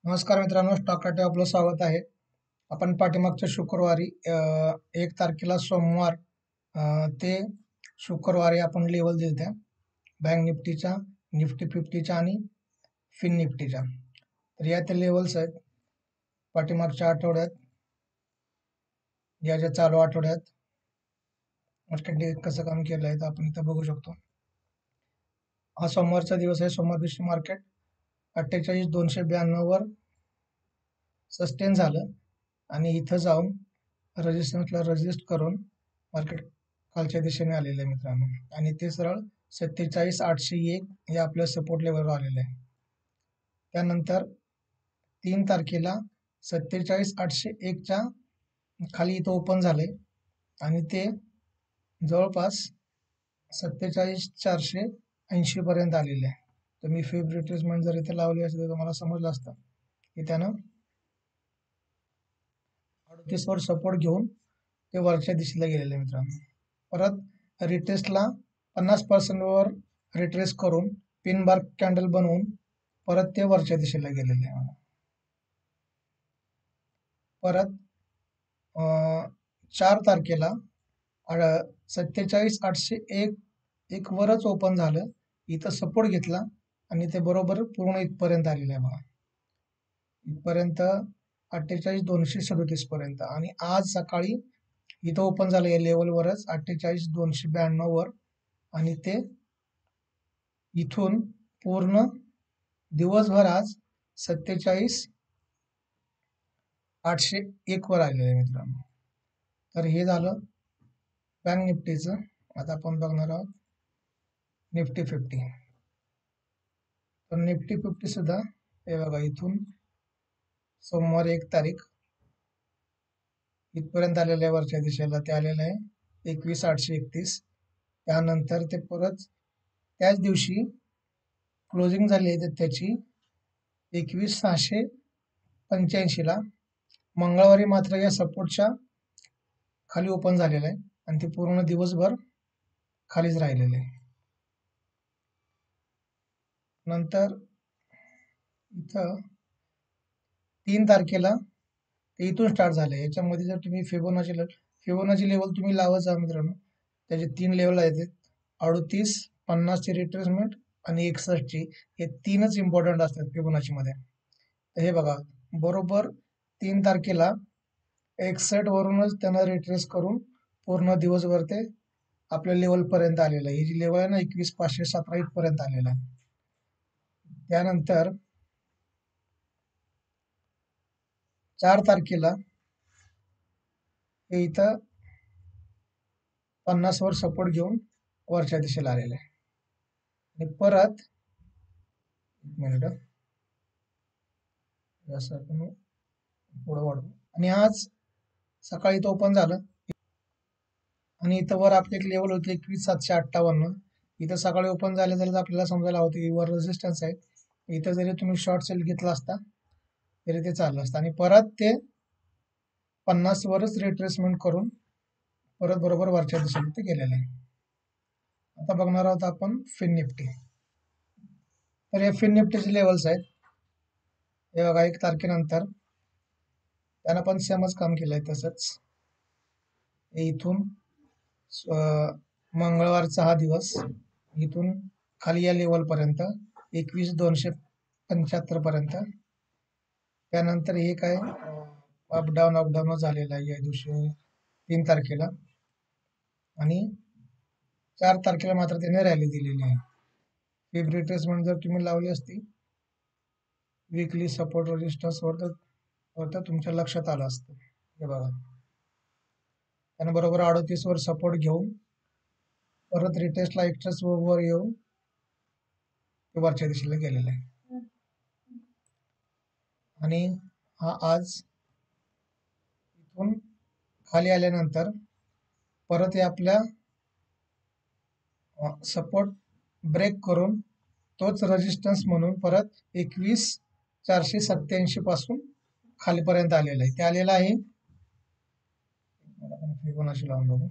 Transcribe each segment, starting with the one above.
नमस्कार मित्रांनो, stock trader आपलं स्वागत आहे. आपण पाठीमागच्या शुक्रवारी 1 तारखेला सोमवार ते शुक्रवारी आपण लेवल दिल्या बँक निफ्टीच्या, निफ्टी 50च्या आणि फिन निफ्टीच्या. तर या त्या लेवल्स आहेत पाठीमागच्या आठवड्यात, या ज्या चालू आठवड्यात मार्केटने कसं काम केलं आहे तर आपण इथं बघू शकतो. हा सोमवारचा दिवस आहे. सोमवार दिवशी मार्केट 48,292 वर सस्टेन झालं आणि इथं जाऊन रेजिस्टन्सला रेजिस्ट करून मार्केट खालच्या दिशेने आलेलं आहे मित्रांनो, आणि ते सरळ 47,801 या आपल्या सपोर्ट लेवलवर आलेलं आहे. त्यानंतर 3 तारखेला 47,801च्या खाली इथं ओपन झाले आणि ते जवळपास 47,480 पर्यंत आलेले आहे. तर मी फेब रिट्रेसमेंट जर इथे लावली असते तर तुम्हाला समजलं असतं की त्यानं 38 वर सपोर्ट घेऊन ते वरच्या दिशेला गेलेले मित्रांनो. परत रिट्रेसला 50% वर रिट्रेस करून पिन बार कॅन्डल बनवून परत ते वरच्या दिशेला गेलेले आहे. परत 4 तारखेला 47,801 वरच ओपन झालं, इथं सपोर्ट घेतला आणि ते बरोबर पूर्ण इथपर्यंत आलेलं आहे बघा, इथपर्यंत 48,237 पर्यंत. आणि आज सकाळी इथं ओपन झालं या लेवलवरच 48,292 वर, आणि ते इथून पूर्ण दिवसभर आज 47,801 वर आलेलं आहे मित्रांनो. तर हे झालं बँक निफ्टीचं. आता आपण बघणार आहोत निफ्टी 50. तर निफ्टी 50 सुद्धा हे बघा, इथून सोमवार 1 तारीख इथपर्यंत आलेलं आहे वरच्या दिशेला, ते आलेलं आहे 21,831. त्यानंतर ते परत त्याच दिवशी क्लोजिंग झाली आहे तर त्याची 21,685ला. मंगळवारी मात्र या सपोर्टच्या खाली ओपन झालेलं आहे आणि ते पूर्ण दिवसभर खालीच राहिलेले आहे. नंतर इथं 3 तारखेला ते इथून स्टार्ट झालं. याच्यामध्ये जर तुम्ही फिबोनाची लेवल तुम्ही लावत जा मित्रांनो, त्याचे 3 लेवल आहेत: 38, 50ची रिट्रेसमेंट आणि 61ची. हे 3च इम्पॉर्टंट असतात फिबोनाचीमध्ये. तर हे बघा, बरोबर 3 तारखेला 61 वरूनच त्यांना रिट्रेस करून पूर्ण दिवसभर ते आपल्या लेवलपर्यंत आलेलं आहे. ही जी लेवल आहे ना, 21,517 इथपर्यंत आलेलं आहे. त्यानंतर 4 तारखेला हे इथं 50 वर सपोर्ट घेऊन वरच्या दिशेला आलेलं आहे. आणि परत 1 मिनिट असं आपण पुढं वाढवू. आणि आज सकाळी तो ओपन झालं आणि इथं वर आपली एक लेवल होती 21,758. इथं सकाळी ओपन झालं तर आपल्याला समजायला होतं की वर रेजिस्टन्स आहे. इथं जरी तुम्ही शॉर्ट सेल घेतला असता तरी ते चाललं असतं. आणि परत ते 50 वरच रिट्रेसमेंट करून परत बरोबर वरच्या दिशेला ते गेलेलं आहे. आता बघणार आहोत आपण फिन निफ्टी. तर हे फिन निफ्टीचे लेवल्स आहेत. हे बघा, 1 तारखेनंतर त्यानं पण सेमच काम केलं आहे. तसंच इथून मंगळवारचा हा दिवस इथून खाली या लेवलपर्यंत 21,275 पर्यंत. त्यानंतर हे काय अपडाऊन झालेलं आहे या दिवशी 3 तारखेला. आणि 4 तारखेला मात्र त्याने रॅली दिलेली आहे. फिब रिट्रेसमेंट जर तुम्ही लावली असती वीकली सपोर्ट रेजिस्टन्सवर तर तुमच्या लक्षात आलं असतं. हे बघा, त्याने बरोबर 38 वर सपोर्ट घेऊन परत रिटेस्टला 61 वर येऊन ते वरच्या दिशेला गेलेलं आहे. आणि हा आज इथून खाली आल्यानंतर परत हे आपल्या सपोर्ट ब्रेक करून तोच रेजिस्टन्स म्हणून परत 21,487 पासून खालीपर्यंत आलेला आहे. ते आलेलं आहे फिबोनाची लावून बघू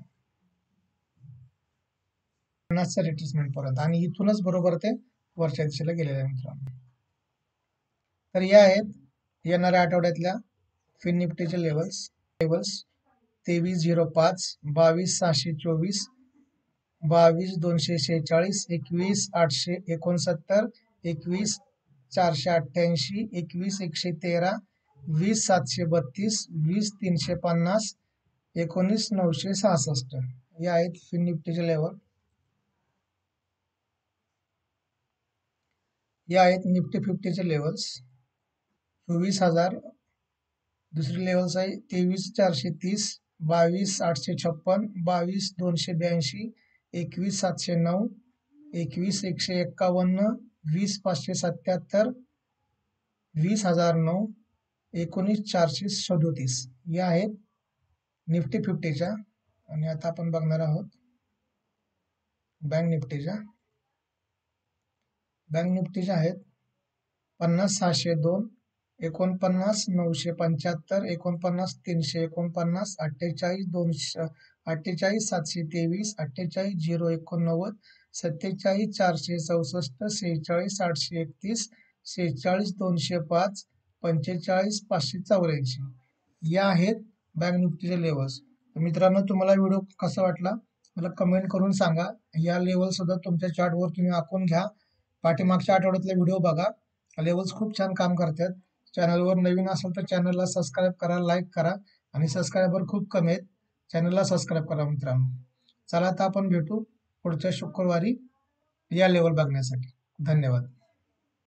50च्या रिट्रेसमेंट पर्यंत, आणि इथूनच बरोबर ते वरच्या दिशेला गेलेलं आहे मित्रांनो. तर या आहेत येणाऱ्या आठवड्यातल्या फिन निफ्टीचे लेवल्स 2305, 22624, 22246, 21869, 21488, 21113, 20732, 20350, 19966 या आहेत फिन निफ्टीचे लेवल. या आहेत निफ्टी 50चे लेवल्स. 24000 दुसरी लेवल्स आहे 23430, 22856, 22282, 21709, 21151, 20577, 20009, 19437 या आहेत निफ्टी 50च्या. आणि आता आपण बघणार आहोत बँक निफ्टीच्या. बँक निफ्टीच्या आहेत 50602, 49975, 49349, 48200, 48723, 48089, 47464, 46831, 46205, 45584 या आहेत बँक निफ्टीचे लेवल्स. तर मित्रांनो, तुम्हाला व्हिडिओ कसा वाटला मला कमेंट करून सांगा. या लेवल सुद्धा तुमच्या चार्टवर तुम्ही आखून घ्या. पाठीमागच्या आठवड्यातले व्हिडिओ बघा. लेवल्स खूप छान काम करतात. चॅनलवर नवीन असेल तर चॅनलला सबस्क्राईब करा, लाईक करा. आणि सबस्क्रायबर खूप कमी आहेत, चॅनलला सबस्क्राईब करा मित्रांनो. चला आता आपण भेटू पुढच्या शुक्रवारी या लेवल बघण्यासाठी. धन्यवाद.